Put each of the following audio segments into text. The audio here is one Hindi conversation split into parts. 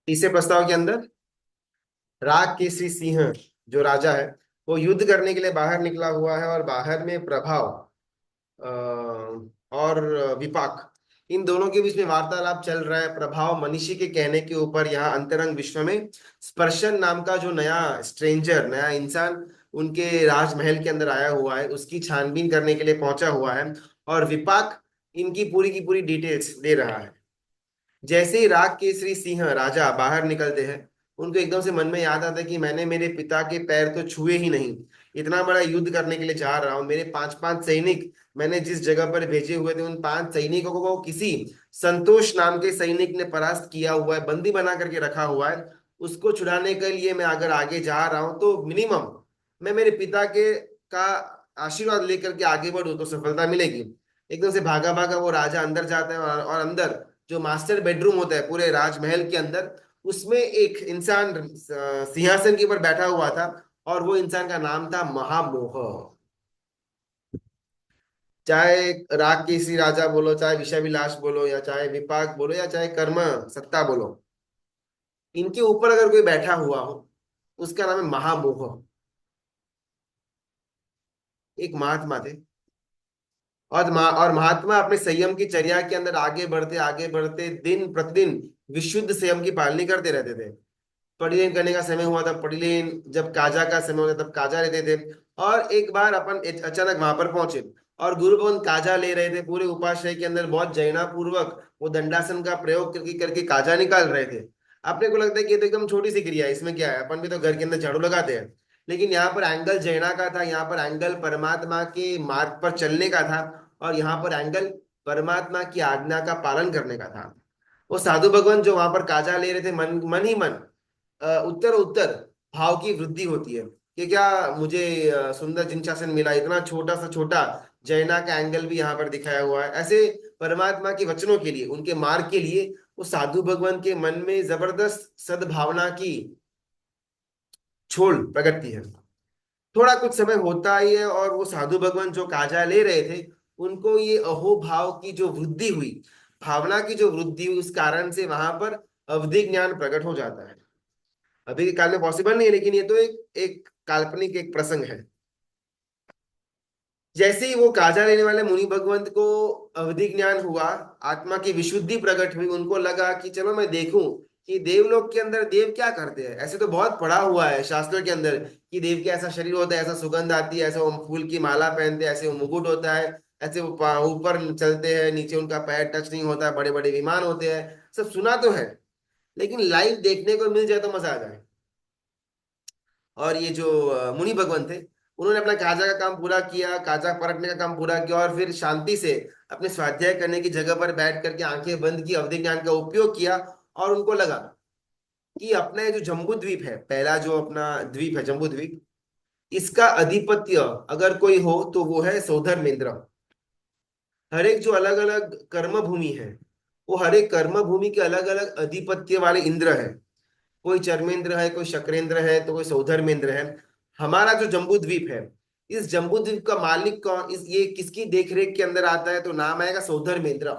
तीसरे प्रस्ताव के अंदर राग केसरी सिंह जो राजा है वो युद्ध करने के लिए बाहर निकला हुआ है, और बाहर में प्रभाव और विपाक, इन दोनों के बीच में वार्तालाप चल रहा है। प्रभाव मनीषी के कहने के ऊपर यहाँ अंतरंग विश्व में स्पर्शन नाम का जो नया स्ट्रेंजर, नया इंसान उनके राजमहल के अंदर आया हुआ है, उसकी छानबीन करने के लिए पहुंचा हुआ है। और विपाक इनकी पूरी की पूरी डिटेल्स दे रहा है। जैसे ही राग केसरी सिंह राजा बाहर निकलते हैं, उनको एकदम से मन में याद आता है कि मैंने मेरे पिता के पैर तो छुए ही नहीं, इतना बड़ा युद्ध करने के लिए जा रहा हूँ। मेरे पांच पांच सैनिक मैंने जिस जगह पर भेजे हुए थे, उन पांच सैनिकों को किसी संतोष नाम के सैनिक ने परास्त किया हुआ है, बंदी बना करके रखा हुआ है। उसको छुड़ाने के लिए मैं अगर आगे जा रहा हूं तो मिनिमम मैं मेरे पिता के का आशीर्वाद लेकर के आगे बढ़ूं तो सफलता मिलेगी। एकदम से भागा भागा वो राजा अंदर जाता है, और अंदर जो मास्टर बेडरूम होता है पूरे राजमहल के अंदर, उसमें एक इंसान सिंहासन के ऊपर बैठा हुआ था, और वो इंसान का नाम था महामोह। चाहे राग केसरी राजा बोलो, चाहे विषय विलास बोलो, या चाहे विपाक बोलो, या चाहे कर्म सत्ता बोलो, इनके ऊपर अगर कोई बैठा हुआ हो उसका नाम है महामोह। एक महात्मा थे, और महात्मा अपने संयम की चर्या के अंदर आगे बढ़ते दिन प्रतिदिन विशुद्ध संयम की पालनी करते रहते थे। पढ़ी करने का समय हुआ था पढ़ी, जब काजा का समय होता तब काजा लेते थे। और एक बार अपन अचानक वहां पर पहुंचे, और गुरु भवन काजा ले रहे थे, पूरे उपाश्रय के अंदर बहुत जैना पूर्वक वो दंडासन का प्रयोग करके करके काजा निकाल रहे थे। अपने को लगता है कि ये तो एकदम छोटी सी क्रिया है, इसमें क्या है, अपन भी तो घर के अंदर झाड़ू लगाते हैं। लेकिन यहाँ पर एंगल जैना का था, यहाँ पर एंगल परमात्मा के मार्ग पर चलने का था, और यहाँ पर एंगल परमात्मा की आज्ञा का पालन करने का था। वो साधु भगवान जो वहां पर काजा ले रहे थे, मन मन ही मन उत्तर उत्तर भाव की वृद्धि होती है कि क्या मुझे सुंदर जिनशासन मिला, इतना छोटा सा छोटा जैना का एंगल भी यहाँ पर दिखाया हुआ है। ऐसे परमात्मा के वचनों के लिए, उनके मार्ग के लिए वो साधु भगवान के मन में जबरदस्त सद्भावना की छोल प्रगटती है। थोड़ा कुछ समय होता ही है, और वो साधु भगवान जो काजा ले रहे थे, उनको ये अहोभाव की जो वृद्धि हुई, भावना की जो वृद्धि हुई, उस कारण से वहां पर अवधि ज्ञान प्रकट हो जाता है। अभी के काल में पॉसिबल नहीं है, लेकिन ये तो एक एक काल्पनिक एक प्रसंग है। जैसे ही वो काजा लेने वाले मुनि भगवंत को अवधि ज्ञान हुआ, आत्मा की विशुद्धि प्रकट हुई, उनको लगा कि चलो मैं देखूं कि देवलोक के अंदर देव क्या करते हैं। ऐसे तो बहुत पढ़ा हुआ है शास्त्रों के अंदर कि देव के ऐसा शरीर होता है, ऐसा सुगंध आती है, ऐसे वो फूल की माला पहनते हैं, ऐसे वो मुकुट होता है, ऐसे वो ऊपर चलते हैं, नीचे उनका पैर टच नहीं होता, बड़े बड़े विमान होते हैं, सब सुना तो है। लेकिन लाइव देखने को मिल जाए तो मजा आ जाए। और ये जो मुनि भगवान थे, उन्होंने अपना काजा का काम पूरा किया, काजा परखने का काम पूरा किया, और फिर शांति से अपने स्वाध्याय करने की जगह पर बैठ करके आंखें बंद की, अवधि ज्ञान का उपयोग किया। और उनको लगा कि अपना ये जो जम्बू द्वीप है, पहला जो अपना द्वीप है जम्बू द्वीप, इसका अधिपत्य अगर कोई हो तो वो है सौधर्मेंद्र। हर एक जो अलग अलग कर्म भूमि है, वो हर एक कर्म भूमि के अलग अलग अधिपत्य वाले इंद्र है। कोई चर्मेंद्र है, कोई शक्रेंद्र है, तो कोई सौधर्मेंद्र है। हमारा जो जम्बू द्वीप है, इस जम्बू द्वीप का मालिक कौन, इस ये किसकी देखरेख के अंदर आता है, तो नाम आएगा सौधर्मेंद्र।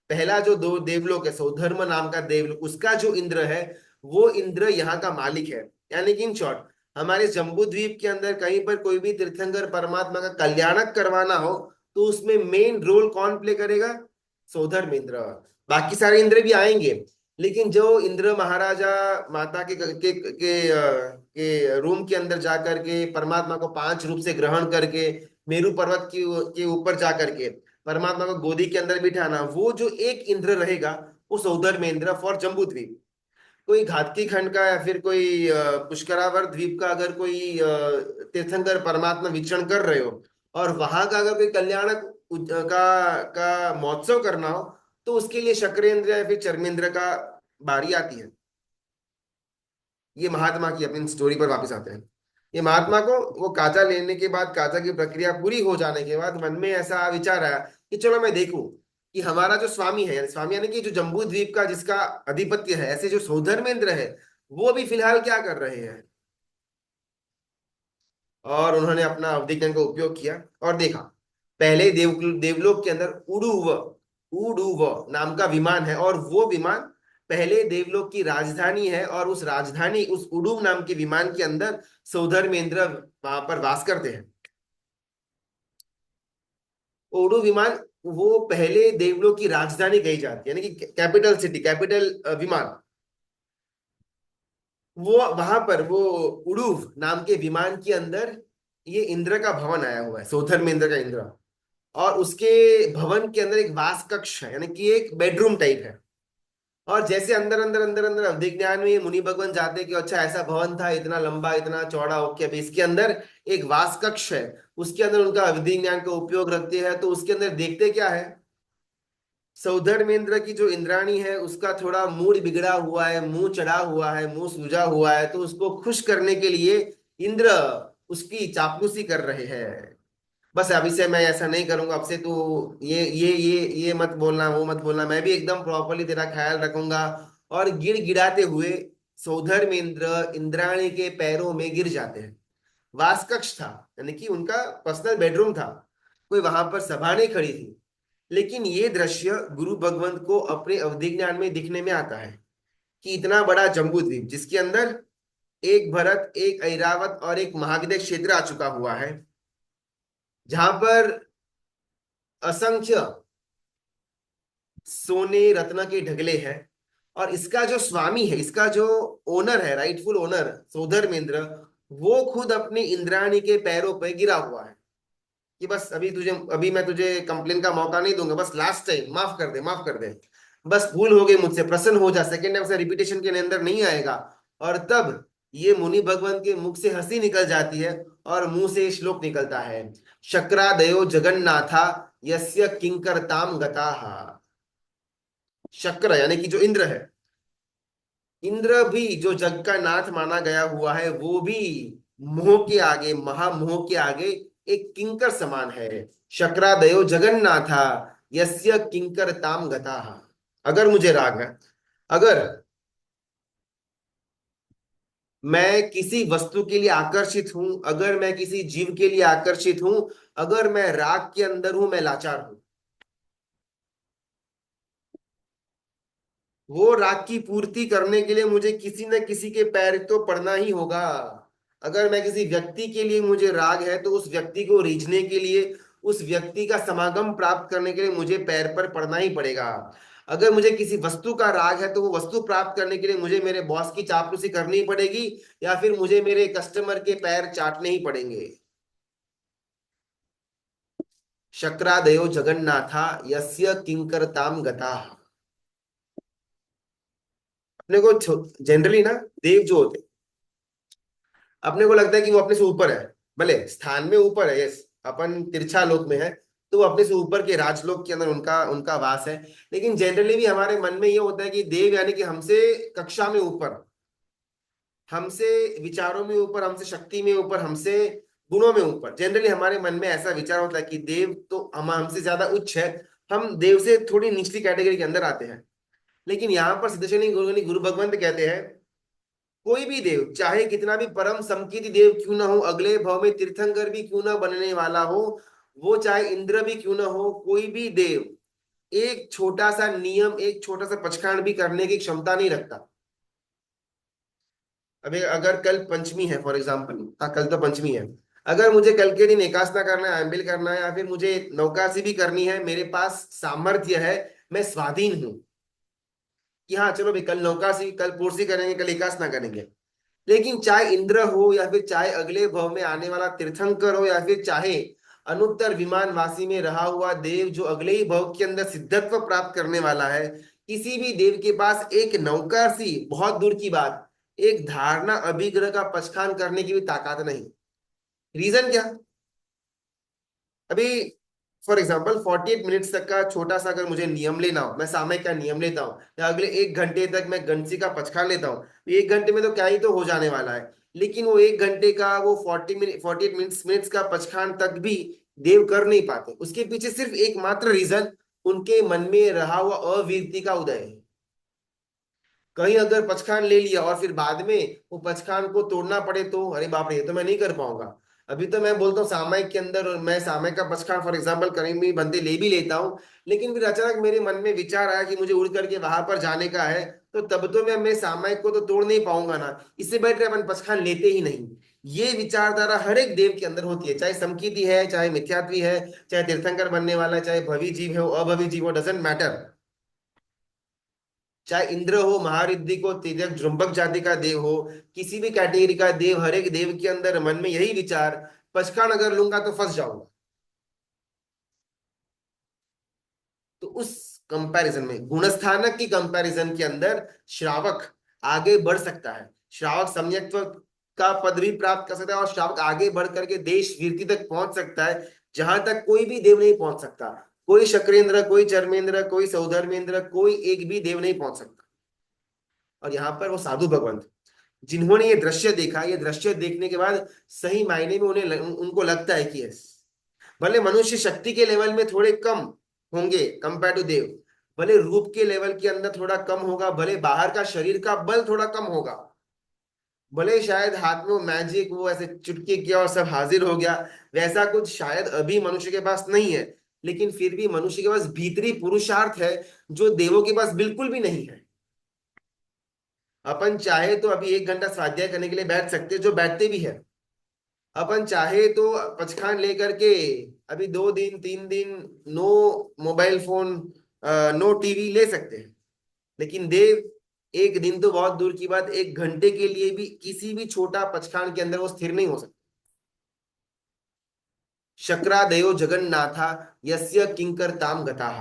पहला जो दो देवलोक है, सौधर्म नाम का देवलोक, उसका जो इंद्र है, वो इंद्र यहाँ का मालिक है। यानी कि इन शॉर्ट, हमारे जम्बू द्वीप के अंदर कहीं पर कोई भी तीर्थंकर परमात्मा का कल्याणक करवाना हो, तो उसमें मेन रोल कौन प्ले करेगा, सौधर्मेंद्र। बाकी सारे इंद्र भी आएंगे, लेकिन जो इंद्र महाराजा माता के रूम के अंदर जाकर के परमात्मा को पांच रूप से ग्रहण करके मेरु पर्वत के ऊपर जाकर के परमात्मा को गोदी के अंदर बिठाना, वो जो एक इंद्र रहेगा, वो सौधर में इंद्र फॉर जम्बू द्वीप। कोई घातकी खंड का या फिर कोई पुष्करावर द्वीप का अगर कोई तीर्थंकर परमात्मा विचरण कर रहे हो, और वहां का अगर कोई कल्याणक का महोत्सव करना हो, तो उसके लिए शक्रेंद्र या फिर चर्मेंद्र का बारी आती है। ये महात्मा की अपनी स्टोरी पर वापस आते हैं। ये महात्मा को वो काजा लेने के बाद, काजा की प्रक्रिया पूरी हो जाने के बाद मन में ऐसा विचार आया कि चलो मैं देखूं कि हमारा जो स्वामी है, स्वामी यानी कि जो जम्बू द्वीप का जिसका अधिपत्य है, ऐसे जो सौधर्मेंद्र है, वो अभी फिलहाल क्या कर रहे हैं। और उन्होंने अपना अवधिज्ञान का उपयोग किया और देखा। पहले देवलोक के अंदर उड़ुव उड़ुव नाम का विमान है, और वो विमान पहले देवलोक की राजधानी है, और उस राजधानी, उस उडुम नाम के विमान के अंदर सौधर्मेंद्र वहां पर वास करते हैं। उडु विमान, वो पहले देवलोक की राजधानी कही जाती है, यानी कि कैपिटल सिटी, कैपिटल विमान। वो वहां पर वो उड़ूव नाम के विमान के अंदर ये इंद्र का भवन आया हुआ है, सौधर्म इंद्र का इंद्र। और उसके भवन के अंदर एक वास कक्ष है, यानी कि एक बेडरूम टाइप है। और जैसे अंदर अंदर अंदर अंदर अवधि ज्ञान में ये मुनि भगवान जाते हैं कि अच्छा ऐसा भवन था, इतना लंबा इतना चौड़ा, ओके, अभी इसके अंदर एक वास कक्ष है, उसके अंदर उनका अवधि ज्ञान का उपयोग रखते हैं। तो उसके अंदर देखते क्या है, सौधर्मेंद्र की जो इंद्राणी है उसका थोड़ा मूड बिगड़ा हुआ है, मुंह चढ़ा हुआ है, मुंह सूजा हुआ है, तो उसको खुश करने के लिए इंद्र उसकी चापलूसी कर रहे हैं। बस अभी से मैं ऐसा नहीं करूंगा, अब से तू ये मत बोलना, वो मत बोलना, मैं भी एकदम प्रॉपरली तेरा ख्याल रखूंगा। और गिड़गिड़ाते हुए सौधर्मेंद्र इंद्राणी के पैरों में गिर जाते हैं। वासकक्ष था, यानी कि उनका पर्सनल बेडरूम था, कोई वहां पर सभा नहीं खड़ी थी। लेकिन ये दृश्य गुरु भगवंत को अपने अवधि ज्ञान में दिखने में आता है कि इतना बड़ा जम्बू द्वीप, जिसके अंदर एक भरत, एक ऐरावत और एक महागध क्षेत्र आ चुका हुआ है, जहां पर असंख्य सोने रत्न के ढगले हैं। और इसका जो स्वामी है, इसका जो ओनर है, राइटफुल ओनर सौधर्मेंद्र, वो खुद अपनी इंद्राणी के पैरों पर गिरा हुआ है कि बस अभी मैं तुझे कंप्लेन का मौका नहीं दूंगा, बस लास्ट टाइम माफ कर दे, माफ कर दे, बस भूल हो गई मुझसे, प्रसन्न हो जा, सेकेंड टाइम से रिपीटेशन के अंदर नहीं आएगा। और तब ये मुनि भगवान के मुख से हंसी निकल जाती है, और मुंह से श्लोक निकलता है, शक्रादयो जगन्नाथा यस्य किंकरताम गताः। शक्र यानी कि जो इंद्र है, इंद्र भी जो जग का नाथ माना गया हुआ है, वो भी मोह के आगे, महामोह के आगे एक किंकर समान है। शक्रादयो जगन्नाथा यस्य किंकर ताम गताः। अगर मुझे राग है, अगर मैं किसी वस्तु के लिए आकर्षित हूं, अगर मैं किसी जीव के लिए आकर्षित हूं, अगर मैं राग के अंदर हूं, मैं लाचार हूं। वो राग की पूर्ति करने के लिए मुझे किसी न किसी के पैर तो पड़ना ही होगा। अगर मैं किसी व्यक्ति के लिए मुझे राग है, तो उस व्यक्ति को रीझने के लिए, उस व्यक्ति का समागम प्राप्त करने के लिए मुझे पैर पर पड़ना ही पड़ेगा। अगर मुझे किसी वस्तु का राग है, तो वो वस्तु प्राप्त करने के लिए मुझे मेरे बॉस की चापलूसी करनी पड़ेगी, या फिर मुझे मेरे कस्टमर के पैर चाटने ही पड़ेंगे। शक्रादयो जगन्नाथा यस्य किंकरताम गता। अपने को जनरली ना, देव जो होते, अपने को लगता है कि वो अपने से ऊपर है, भले स्थान में ऊपर है, यस, अपन तिरछा लोक में है, तो वो अपने से ऊपर के राजलोक के अंदर उनका उनका वास है। लेकिन जनरली भी हमारे मन में ये होता है कि देव यानी कि हमसे कक्षा में ऊपर, हमसे विचारों में ऊपर, हमसे शक्ति में ऊपर, हमसे गुणों में ऊपर। जनरली हमारे मन में ऐसा विचार होता है कि देव तो हम हमसे ज्यादा उच्च है, हम देव से थोड़ी निचली कैटेगरी के अंदर आते हैं। लेकिन यहाँ पर सिद्धेश्वरी गुरु भगवंत कहते हैं, कोई भी देव, चाहे कितना भी परम समकीर्ति देव क्यों ना हो, अगले भव में तीर्थंकर भी क्यों ना बनने वाला हो, वो चाहे इंद्र भी क्यों ना हो, कोई भी देव एक छोटा सा नियम, एक छोटा सा पचखांड भी करने की क्षमता नहीं रखता। अभी अगर कल पंचमी है फॉर एग्जाम्पल, हाँ कल तो पंचमी है, अगर मुझे कल के दिन एकासना करना है, एम्बिल करना है, या फिर मुझे नौकासी भी करनी है, मेरे पास सामर्थ्य है, मैं स्वाधीन हूं कि हाँ चलो भाई, कल नौकासी, कल पूर्सी करेंगे, कल एकासना करेंगे। लेकिन चाहे इंद्र हो, या फिर चाहे अगले भव में आने वाला तीर्थंकर हो, या फिर चाहे अनुत्तर विमान वासी में रहा हुआ देव जो अगले ही भव के अंदर सिद्धत्व प्राप्त करने वाला है, किसी भी देव के पास एक नौकर सी, बहुत दूर की बात, एक धारणा अभिग्रह का पचखान करने की भी ताकत नहीं। रीजन क्या? अभी फॉर एग्जाम्पल 48 मिनट्स तक का छोटा सा अगर मुझे नियम लेना हो, मैं सामयिक का नियम लेता हूँ, या अगले 1 घंटे तक मैं गणसी का पचखान लेता हूँ, तो 1 घंटे में तो क्या ही तो हो जाने वाला है। लेकिन वो 1 घंटे का, वो 48 मिनट्स का पचखान तक भी देव कर नहीं पाते। उसके पीछे सिर्फ एकमात्र रीजन, उनके मन में रहा हुआ अवीरति का उदय है। कहीं अगर पचखान ले लिया और फिर बाद में वो पचखान को तोड़ना पड़े, तो अरे बाप रे, ये तो मैं नहीं कर पाऊंगा। अभी तो मैं बोलता हूँ सामायिक के अंदर, और मैं सामायिक का पचखान फॉर एग्जाम्पल कहीं भी बनते ले भी लेता हूँ, लेकिन फिर अचानक मेरे मन में विचार आया कि मुझे उड़ करके वहां पर जाने का है, तो तब तो मैं सामायिक को तो तोड़ नहीं पाऊंगा ना, इससे बेटर अपन पचखान लेते ही नहीं। ये विचारधारा हर एक देव के अंदर होती है, चाहे समकीति है, चाहे मिथ्यात्वी है, चाहे तीर्थंकर बनने वाला है, चाहे भवी जीव है, अभवी जीव हो, डजेंट मैटर। चाहे इंद्र हो, महारिद्धि को, तेजक जृंभक जाति का देव हो, किसी भी कैटेगरी का देव, हर एक देव के अंदर मन में यही विचार, पचकान अगर लूंगा तो फंस जाऊंगा। तो उस कंपैरिजन में, गुणस्थानक की कंपैरिजन के अंदर श्रावक आगे बढ़ सकता है, श्रावक सम्यक्त्व का पद भी प्राप्त कर सकता है, और श्रावक आगे बढ़ करके देश कीर्ति तक पहुंच सकता है, जहां तक कोई भी देव नहीं पहुंच सकता। कोई शक्रेंद्र, कोई चर्मेंद्र, कोई सौधर्मेंद्र, कोई एक भी देव नहीं पहुंच सकता। और यहाँ पर वो साधु भगवंत, जिन्होंने ये दृश्य देखा, ये दृश्य देखने के बाद सही मायने में उनको लगता है कि यस, भले मनुष्य शक्ति के लेवल में थोड़े कम होंगे कंपेयर टू देव, भले रूप के लेवल के अंदर थोड़ा कम होगा, भले बाहर का शरीर का बल थोड़ा कम होगा, भले शायद हाथ में वो मैजिक, वो ऐसे चुटकी किया और सब हाजिर हो गया, वैसा कुछ शायद अभी मनुष्य के पास नहीं है, लेकिन फिर भी मनुष्य के पास भीतरी पुरुषार्थ है, जो देवों के पास बिल्कुल भी नहीं है। अपन चाहे तो अभी 1 घंटा स्वाध्याय करने के लिए बैठ सकते हैं, जो बैठते भी है। अपन चाहे तो पचखान लेकर के अभी 2 दिन 3 दिन no mobile phone, no TV ले सकते हैं, लेकिन देव 1 दिन तो बहुत दूर की बात, 1 घंटे के लिए भी किसी भी छोटा पचखान के अंदर वो स्थिर नहीं हो सकता। शक्रादयो जगन्नाथा यस्य किंकर ताम गताः।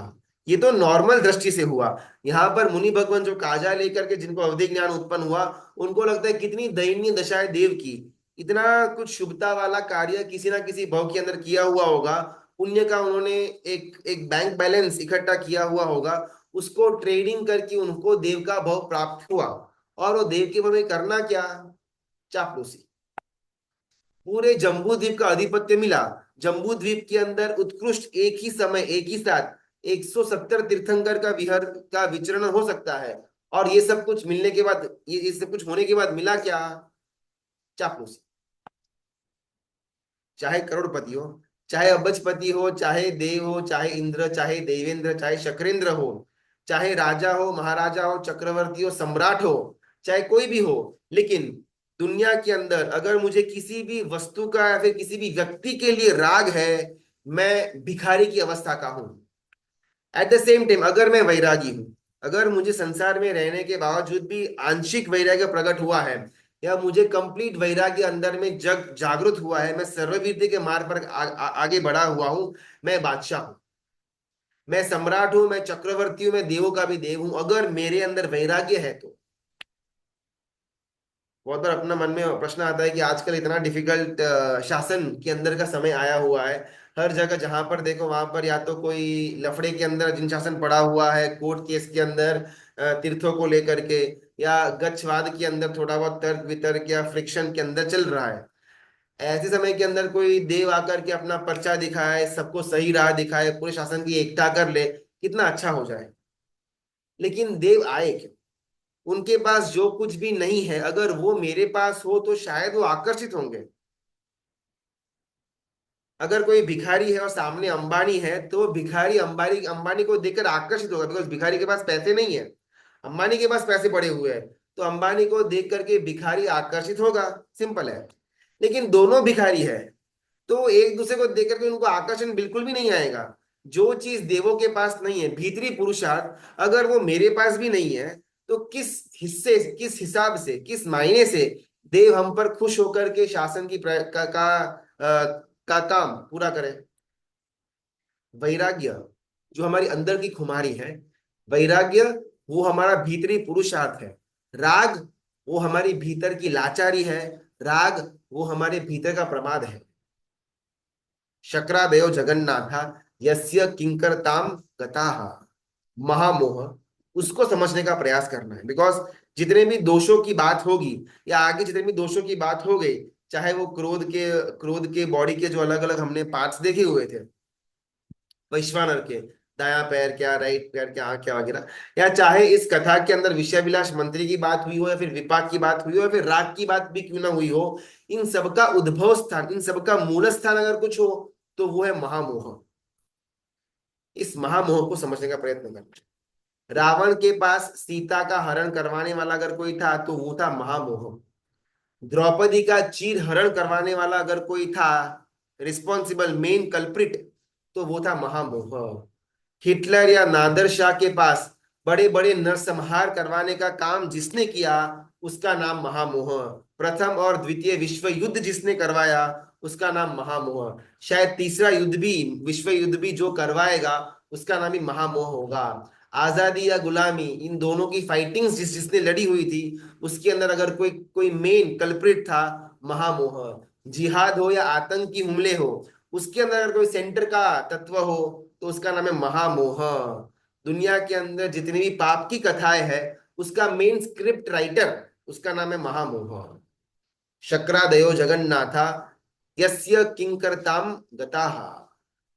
ये तो नॉर्मल दृष्टि से हुआ। यहाँ पर मुनि भगवान जो काजा लेकर के जिनको अवधि ज्ञान उत्पन्न हुआ, उनको लगता है कितनी दयनीय दशा है देव की, इतना कुछ शुभता वाला कार्य किसी ना किसी भव के अंदर किया हुआ होगा, पुण्य का उन्होंने एक एक बैंक बैलेंस इकट्ठा किया हुआ होगा, उसको ट्रेडिंग करके उनको देव का भव प्राप्त हुआ, और वो देव के भव में करना क्या, चापलूसी। पूरे जम्बू द्वीप का आधिपत्य मिला। जम्बू द्वीप के अंदर उत्कृष्ट एक ही समय एक ही साथ 170 तीर्थंकर का विहर का विचरण हो सकता है, और ये सब कुछ मिलने के बाद, ये सब कुछ होने के बाद मिला क्या, चापलूसी। चाहे करोड़पति हो, चाहे अबजपति हो, चाहे देव हो, चाहे इंद्र, चाहे देवेंद्र, चाहे शक्रेंद्र हो, चाहे राजा हो, महाराजा हो, चक्रवर्ती हो, सम्राट हो, चाहे कोई भी हो, लेकिन दुनिया के अंदर अगर मुझे किसी भी वस्तु का या फिर किसी भी व्यक्ति के लिए राग है, मैं भिखारी की अवस्था का हूं। एट द सेम टाइम अगर मैं वैरागी हूं, अगर मुझे संसार में रहने के बावजूद भी आंशिक वैराग्य प्रकट हुआ है, या मुझे कंप्लीट वैराग्य अंदर में जग जागृत हुआ है, मैं सर्ववीर्य के मार्ग पर आगे बढ़ा हुआ हूं, मैं बादशाह हूं, मैं सम्राट हूं, मैं चक्रवर्ती हूं, मैं देवों का भी देव हूं, अगर मेरे अंदर वैराग्य है तो। बहुत बार अपना मन में प्रश्न आता है कि आजकल इतना डिफिकल्ट शासन के अंदर का समय आया हुआ है, हर जगह जहां पर देखो वहां पर या तो कोई लफड़े के अंदर जिन शासन पड़ा हुआ है, कोर्ट केस के अंदर, तीर्थों को लेकर के, या गच्छवाद के अंदर थोड़ा बहुत तर्क वितर्क या फ्रिक्शन के अंदर चल रहा है। ऐसे समय के अंदर कोई देव आकर के अपना पर्चा दिखाए, सबको सही राह दिखाए, पूरे शासन की एकता कर ले, कितना अच्छा हो जाए। लेकिन देव आए क्यों? उनके पास जो कुछ भी नहीं है, अगर वो मेरे पास हो तो शायद वो आकर्षित होंगे। अगर कोई भिखारी है और सामने अंबानी है, तो वो भिखारी अंबानी अंबानी को देखकर आकर्षित होगा, बिकॉज भिखारी के पास पैसे नहीं है, अंबानी के पास पैसे पड़े हुए हैं, तो अंबानी को देख करके भिखारी आकर्षित होगा, सिंपल है। लेकिन दोनों भिखारी है, तो एक दूसरे को देख करके उनको आकर्षण बिल्कुल भी नहीं आएगा। जो चीज देवों के पास नहीं है, भीतरी पुरुषार्थ, अगर वो मेरे पास भी नहीं है, तो किस हिस्से, किस हिसाब से, किस मायने से देव हम पर खुश होकर के शासन की का काम पूरा करे। वैराग्य जो हमारी अंदर की खुमारी है, वैराग्य वो हमारा भीतरी पुरुषार्थ है। राग वो हमारी भीतर की लाचारी है। राग वो हमारे भीतर का प्रमाद है। शक्रादयो जगन्नाथा यस्य किंकरताम गताः। महामोह, उसको समझने का प्रयास करना है, बिकॉज जितने भी दोषों की बात होगी, या आगे जितने भी दोषों की बात हो गई, चाहे वो क्रोध के बॉडी के जो अलग अलग हमने पार्ट्स देखे हुए थे, वैश्वानर के, दायां पैर क्या, राइट पैर क्या, आंख क्या वगैरह, या चाहे इस कथा के अंदर विषय विलास मंत्री की बात हुई हो, या फिर विपाक की बात हुई हो, या फिर राग की बात भी क्यों ना हुई हो, इन सबका उद्भव स्थान, इन सबका मूल स्थान अगर कुछ हो तो वो है महामोह। इस महामोह को समझने का प्रयत्न करना। रावण के पास सीता का हरण करवाने वाला अगर कोई था तो वो था महामोह। द्रौपदी का चीर हरण करवाने वाला अगर कोई था, रिस्पॉन्सिबल मेन कल्प्रिट, तो वो था महामोह। हिटलर या नादर शाह के पास बड़े बड़े नरसंहार करवाने का काम जिसने किया उसका नाम महामोह। प्रथम और द्वितीय विश्व युद्ध जिसने करवाया उसका नाम महामोह। शायद तीसरा युद्ध भी, विश्व युद्ध भी जो करवाएगा उसका नाम ही महामोह होगा। आजादी या गुलामी, इन दोनों की फाइटिंग्स जिसने लड़ी हुई थी, उसके अंदर अगर कोई कोई मेन कल्प्रिट था, महामोह। जिहाद हो या आतंकी हमले हो, उसके अंदर अगर कोई सेंटर का तत्व हो तो उसका नाम है महामोह। दुनिया के अंदर जितनी भी पाप की कथाएं हैं, उसका मेन स्क्रिप्ट राइटर, उसका नाम है महामोह। शक्रादयो जगन्नाथा यस्य किंकरताम गताः।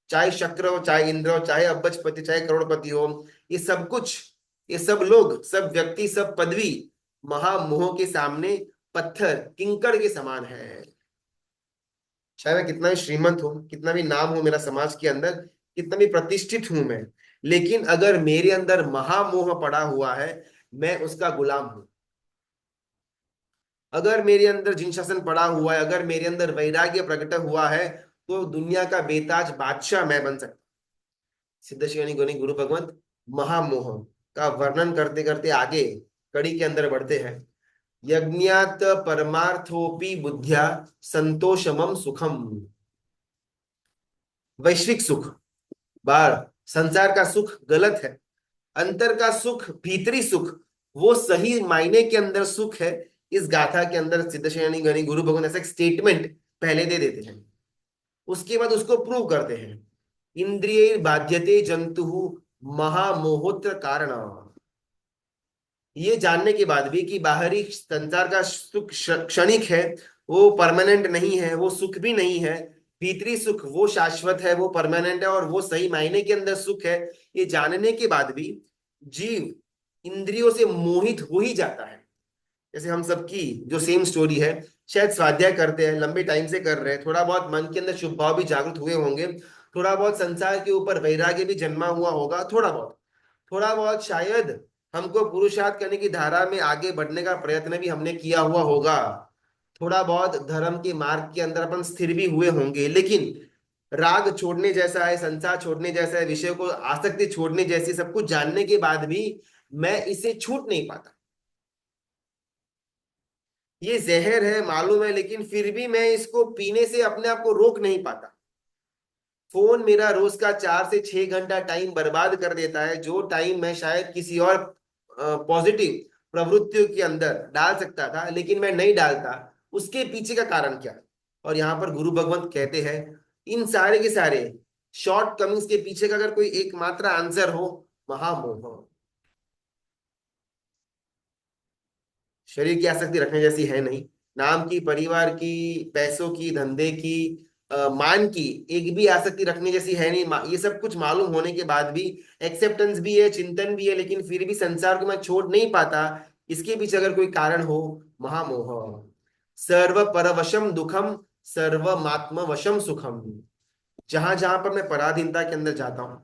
चाहे शक्र हो, चाहे इंद्र हो, चाहे अब्बजपति, चाहे करोड़पति हो, ये सब कुछ, ये सब लोग, सब व्यक्ति, सब पदवी महामोह के सामने पत्थर किंकड़ के समान है। चाहे मैं कितना भी श्रीमंत हूं, कितना भी नाम हो मेरा समाज के अंदर, कितना भी प्रतिष्ठित हूं मैं, लेकिन अगर मेरे अंदर महामोह पड़ा हुआ है, मैं उसका गुलाम हूं। अगर मेरे अंदर जिन शासन पड़ा हुआ है, अगर मेरे अंदर वैराग्य प्रकट हुआ है, तो दुनिया का बेताज बादशाह मैं बन सकता। सिद्ध शिवानी गुनी गुरु भगवंत महामोह का वर्णन करते करते आगे कड़ी के अंदर बढ़ते हैं। यज्ञात परमार्थोपि बुद्धिया संतोषमम सुखम। वैश्विक सुख, बाहर संसार का सुख गलत है, अंतर का सुख, भीतरी सुख, वो सही मायने के अंदर सुख है। इस गाथा के अंदर सिद्ध श्रेणी गणी गुरु भगवान ऐसा एक स्टेटमेंट पहले दे देते हैं, उसके बाद उसको प्रूव करते हैं। इंद्रिय बाध्यते जंतु महामोहोत्र कारण। ये जानने के बाद भी कि बाहरी संसार का सुख क्षणिक है, वो परमानेंट नहीं है, वो सुख भी नहीं है। भीतरी सुख वो शाश्वत है, वो परमानेंट है, और वो सही मायने के अंदर सुख है। ये जानने के बाद भी जीव इंद्रियों से मोहित हो ही जाता है। जैसे हम सबकी जो सेम स्टोरी है, शायद स्वाध्याय करते हैं, लंबे टाइम से कर रहे हैं, थोड़ा बहुत मन के अंदर शुभ भाव भी जागृत हुए होंगे, थोड़ा बहुत संसार के ऊपर वैराग्य भी जन्मा हुआ होगा, थोड़ा बहुत शायद हमको पुरुषार्थ करने की धारा में आगे बढ़ने का प्रयत्न भी हमने किया हुआ होगा, थोड़ा बहुत धर्म के मार्ग के अंदर अपन स्थिर भी हुए होंगे, लेकिन राग छोड़ने जैसा है, संसार छोड़ने जैसा है, विषय को आसक्ति छोड़ने जैसी सब कुछ जानने के बाद भी मैं इसे छूट नहीं पाता। ये जहर है मालूम है, लेकिन फिर भी मैं इसको पीने से अपने आप को रोक नहीं पाता। फोन मेरा रोज का 4 से 6 घंटा टाइम बर्बाद कर देता है, जो टाइम मैं शायद किसी और पॉजिटिव प्रवृत्तियों के अंदर डाल सकता था, लेकिन मैं नहीं डालता। उसके पीछे का कारण क्या? और यहाँ पर गुरु भगवंत कहते हैं, इन सारे के सारे शॉर्ट कमिंग्स के पीछे का अगर कोई एकमात्र आंसर हो, महामोह। शरीर की आसक्ति रखने जैसी है नहीं, नाम की, परिवार की, पैसों की, धंधे की, मान की एक भी आसक्ति रखने जैसी है नहीं। ये सब कुछ मालूम होने के बाद भी, एक्सेप्टेंस भी है, चिंतन भी है, लेकिन फिर भी संसार को मैं छोड़ नहीं पाता। इसके पीछे अगर कोई कारण हो, महामोह। सर्व परवशम दुखम, सर्वमात्म वशम सुखम। जहां जहां पर मैं पराधीनता के अंदर जाता हूं,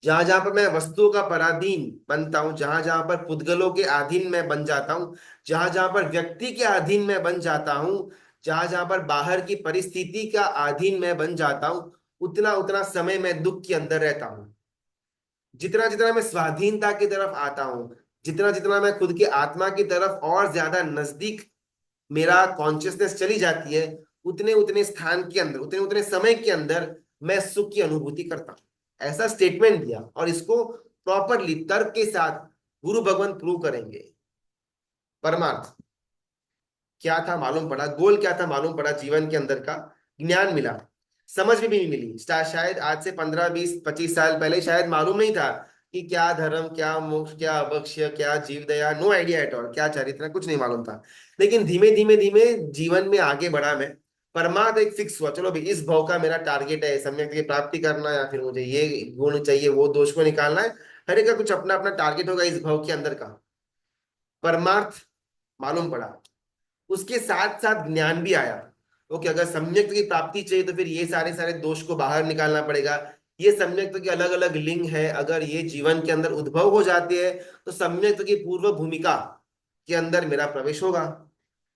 जहां जहां पर मैं वस्तुओं का पराधीन बनता हूं, जहां जहां पर पुद्गलों के अधीन मैं बन जाता हूं, जहां जहां पर व्यक्ति के अधीन मैं बन जाता हूं, जहां जहां पर बाहर की परिस्थिति का अधीन मैं बन जाता हूं, उतना उतना समय मैं दुख के अंदर रहता हूं। जितना जितना मैं स्वाधीनता की तरफ आता हूं, जितना जितना मैं खुद की आत्मा की तरफ और ज्यादा नजदीक मेरा कॉन्शियसनेस चली जाती है, उतने उतने स्थान के अंदर, उतने उतने समय के अंदर मैं सुख की अनुभूति करता हूं। ऐसा स्टेटमेंट दिया, और इसको प्रॉपरली तर्क के साथ गुरु भगवान प्रूव करेंगे। परमार्थ क्या था मालूम पड़ा, गोल क्या था मालूम पड़ा, जीवन के अंदर का ज्ञान मिला, समझ भी मिली। शायद आज से 15 20 25 साल पहले शायद मालूम नहीं था कि क्या धर्म, क्या मोक्ष, क्या अभक्ष्य, क्या जीव दया, नो आइडिया एट ऑल, क्या चरित्र, कुछ नहीं मालूम था। लेकिन धीमे धीमे धीमे जीवन में आगे बढ़ा मैं, परमार्थ एक फिक्स हुआ, चलो भाई इस भाव का मेरा टारगेट है सम्यक की प्राप्ति करना, या फिर मुझे ये गुण चाहिए, वो दोष को निकालना है। हर एक का कुछ अपना अपना टारगेट होगा इस भाव के अंदर का। परमार्थ मालूम पड़ा, उसके साथ साथ ज्ञान भी आया। ओके, अगर सम्यक की प्राप्ति चाहिए तो फिर ये सारे सारे दोष को बाहर निकालना पड़ेगा। ये सम्यक की अलग अलग लिंग है, अगर ये जीवन के अंदर उद्भव हो जाती है तो सम्यक की पूर्व भूमिका के अंदर मेरा प्रवेश होगा।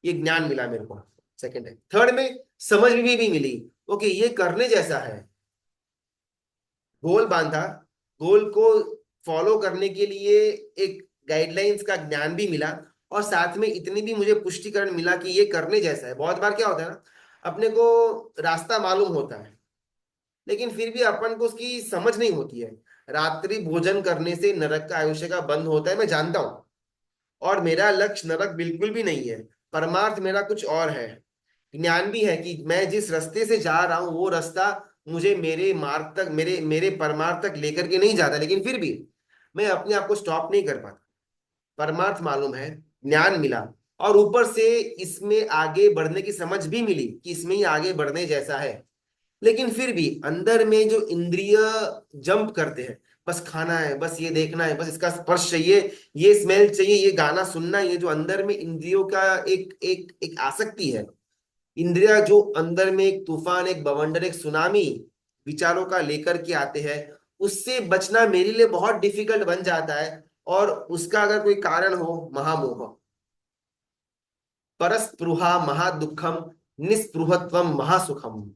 ये ज्ञान मिला मेरे को। सेकंड है, थर्ड में समझ भी मिली। ओके, ये करने जैसा है। गोल बांधा, गोल को फॉलो करने के लिए एक गाइडलाइंस का ज्ञान भी मिला, और साथ में इतनी भी मुझे पुष्टिकरण मिला कि ये करने जैसा है। बहुत बार क्या होता है ना, अपने को रास्ता मालूम होता है लेकिन फिर भी अपन को उसकी समझ नहीं होती है। रात्रि भोजन करने से नरक का आयुष्य का बंद होता है, मैं जानता हूं, और मेरा लक्ष्य नरक बिल्कुल भी नहीं है। परमार्थ मेरा कुछ और है। ज्ञान भी है कि मैं जिस रास्ते से जा रहा हूं वो रास्ता मुझे मेरे मार्ग तक, मेरे मेरे परमार्थ तक लेकर के नहीं जाता, लेकिन फिर भी मैं अपने आप को स्टॉप नहीं कर पाता। परमार्थ मालूम है, ज्ञान मिला, और ऊपर से इसमें आगे बढ़ने की समझ भी मिली कि इसमें ही आगे बढ़ने जैसा है। लेकिन फिर भी अंदर में जो इंद्रिय जंप करते हैं, बस खाना है, बस ये देखना है, बस इसका स्पर्श चाहिए, ये स्मेल चाहिए, ये गाना सुनना है, ये जो अंदर में इंद्रियों का एक एक एक आसक्ति है। इंद्रिया जो अंदर में एक तूफान, एक बवंडर, एक सुनामी विचारों का लेकर के आते हैं, उससे बचना मेरे लिए बहुत डिफिकल्ट बन जाता है। और उसका अगर कोई कारण हो, महामोह, परस्पृहा महादुखम, निस्पृहत्वम महासुखम।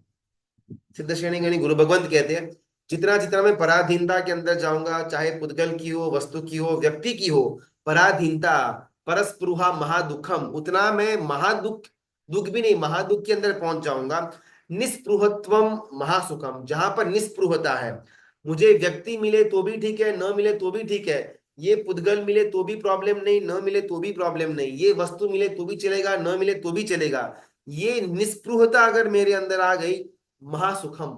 सिद्ध श्रेणी यानी गुरु भगवंत कहते हैं, जितना जितना मैं पराधीनता के अंदर जाऊंगा, चाहे पुद्गल की हो, वस्तु की हो, व्यक्ति की हो, पराधीनता, परस्पृहा महादुखम, उतना मैं महादुख, दुख भी नहीं महादुख के अंदर पहुंच जाऊंगा। निस्पृहत्वम महासुखम, जहां पर निस्पृहता है, मुझे व्यक्ति मिले तो भी ठीक है, न मिले तो भी ठीक है, ये पुद्गल मिले तो भी प्रॉब्लम नहीं, न मिले तो भी प्रॉब्लम नहीं, ये वस्तु मिले तो भी चलेगा, न मिले तो भी चलेगा, ये निस्पृहता अगर मेरे अंदर आ गई, महासुखम।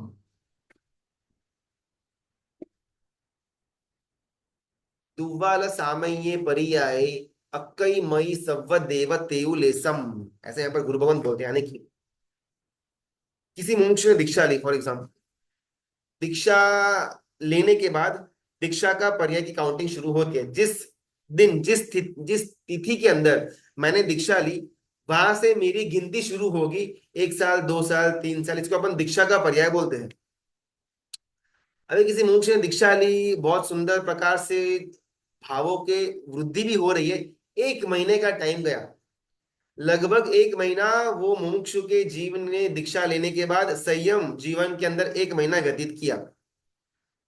दुव्वाल सामय्ये पर्याये अक्कई मई सव्व देव तेउलेसम। ऐसे यहाँ पर गुरु भगवंत बोलते हैं, यानी कि किसी मुमुक्षु ने दीक्षा ली, फॉर एग्जाम्पल, दीक्षा लेने के बाद दीक्षा का पर्याय की काउंटिंग शुरू होती है। जिस दिन, जिस तिथि के अंदर मैंने दीक्षा ली, वहां से मेरी गिनती शुरू होगी। 1 साल, 2 साल, 3 साल, इसको अपन दीक्षा का पर्याय बोलते हैं। अभी किसी मुमुक्षु ने दीक्षा ली, बहुत सुंदर प्रकार से भावों के वृद्धि भी हो रही है, 1 महीने का टाइम गया, लगभग 1 महीना वो मुमुक्षु के जीवन ने दीक्षा लेने के बाद संयम जीवन के अंदर 1 महीना व्यतीत किया,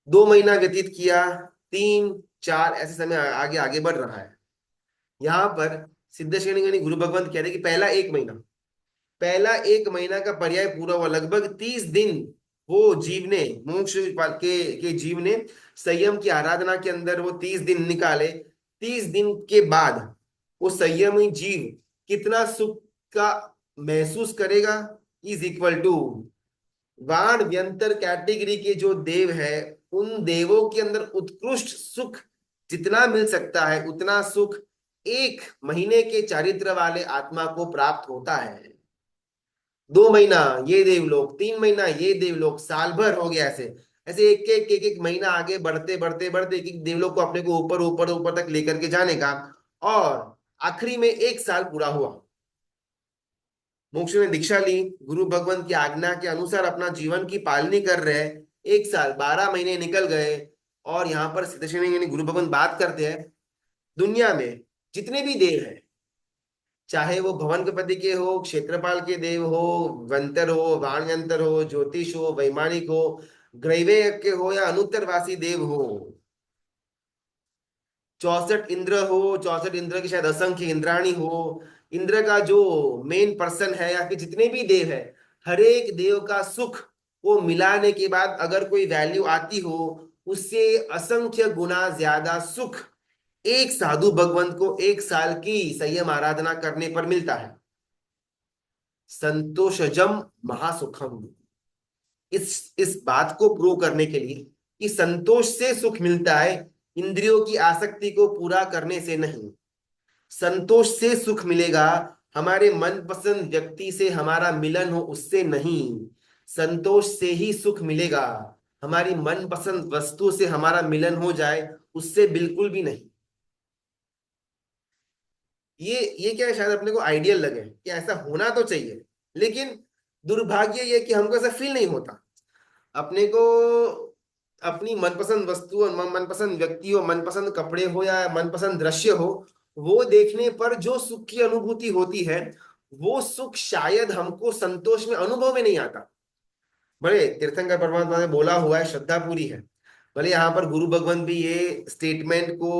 2 महीना व्यतीत किया, 3, 4, ऐसे समय आगे आगे बढ़ रहा है। यहाँ पर सिद्ध श्रेणी यानी गुरु भगवंत कहते हैं कि पहला 1 महीना का पर्याय पूरा हुआ, लगभग 30 दिन वो जीव ने, मोक्ष के जीव ने संयम की आराधना के अंदर वो 30 दिन निकाले। 30 दिन के बाद वो संयमी जीव कितना सुख का महसूस करेगा, इज इक्वल टू वाण व्यंतर कैटेगरी के जो देव है, उन देवों के अंदर उत्कृष्ट सुख जितना मिल सकता है, उतना सुख 1 महीने के चारित्र वाले आत्मा को प्राप्त होता है। 2 महीना ये देवलोक, 3 महीना ये देवलोक, साल भर हो गया, ऐसे ऐसे एक महीना आगे बढ़ते बढ़ते बढ़ते एक एक देवलोक को अपने को ऊपर ऊपर ऊपर तक लेकर के जाने का। और आखिरी में 1 साल पूरा हुआ, मोक्ष में दीक्षा ली, गुरु भगवान की आज्ञा के अनुसार अपना जीवन की पालनी कर रहे हैं, 1 साल 12 महीने निकल गए। और यहाँ पर सिद्ध श्रेणी यानी गुरु भगवान बात करते हैं, दुनिया में जितने भी देव है, चाहे वो भवन के पति के हो, क्षेत्रपाल के देव हो, वंतर हो, वाणयंत्र हो, ज्योतिष हो, वैमानिक हो, ग्रैवेय के हो, या अनुत्तरवासी देव हो, 64 इंद्र हो, 64 इंद्र की शायद असंख्य इंद्राणी हो, इंद्र का जो मेन पर्सन है, या फिर जितने भी देव है, हर एक देव का सुख को मिलाने के बाद अगर कोई वैल्यू आती हो, उससे असंख्य गुना ज्यादा सुख एक साधु भगवंत को 1 साल की संयम आराधना करने पर मिलता है। संतोषजम महासुखम। इस बात को प्रूव करने के लिए कि संतोष से सुख मिलता है, इंद्रियों की आसक्ति को पूरा करने से नहीं। संतोष से सुख मिलेगा हमारे मनपसंद व्यक्ति से हमारा मिलन हो उससे नहीं, संतोष से ही सुख मिलेगा। हमारी मनपसंद वस्तु से हमारा मिलन हो जाए उससे बिल्कुल भी नहीं। ये क्या है, शायद अपने को आइडियल लगे कि ऐसा होना तो चाहिए, लेकिन दुर्भाग्य ये कि हमको ऐसा फील नहीं होता। अपने को अपनी मनपसंद वस्तु और मनपसंद व्यक्ति हो, मनपसंद कपड़े हो या मनपसंद दृश्य हो, वो देखने पर जो सुख की अनुभूति होती है, वो सुख शायद हमको संतोष में, अनुभव में नहीं आता। बड़े तीर्थंकर परमात्मा ने बोला हुआ है, श्रद्धा पूरी है। भले यहाँ पर गुरु भगवान भी ये स्टेटमेंट को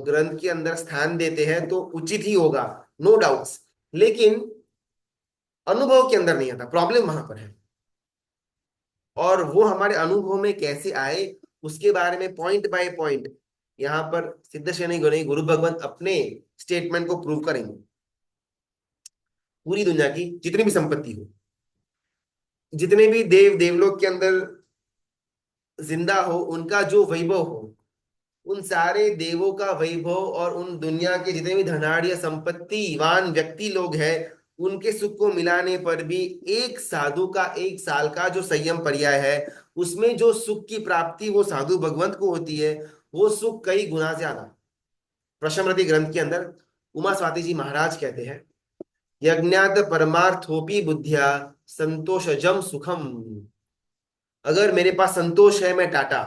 ग्रंथ के अंदर स्थान देते हैं तो उचित ही होगा, नो डाउट्स, लेकिन अनुभव के अंदर नहीं आता, प्रॉब्लम वहां पर है। और वो हमारे अनुभव में कैसे आए उसके बारे में पॉइंट बाय पॉइंट यहाँ पर सिद्ध श्रेणी गणेश गुरु भगवान अपने स्टेटमेंट को प्रूव करेंगे। पूरी दुनिया की जितनी भी संपत्ति हो, जितने भी देव देवलोक के अंदर जिंदा हो, उनका जो वैभव हो, उन सारे देवों का वैभव और उन दुनिया के जितने भी धनाढ़ संपत्तिवान व्यक्ति लोग हैं, उनके सुख को मिलाने पर भी एक साधु का 1 साल का जो संयम पर्याय है, उसमें जो सुख की प्राप्ति वो साधु भगवंत को होती है, वो सुख कई गुना ज्यादा। प्रशमृति ग्रंथ के अंदर उमा स्वाति जी महाराज कहते हैं, यज्ञात परमार्थोपि बुद्धिया संतोषजम सुखम। अगर मेरे पास संतोष है मैं टाटा,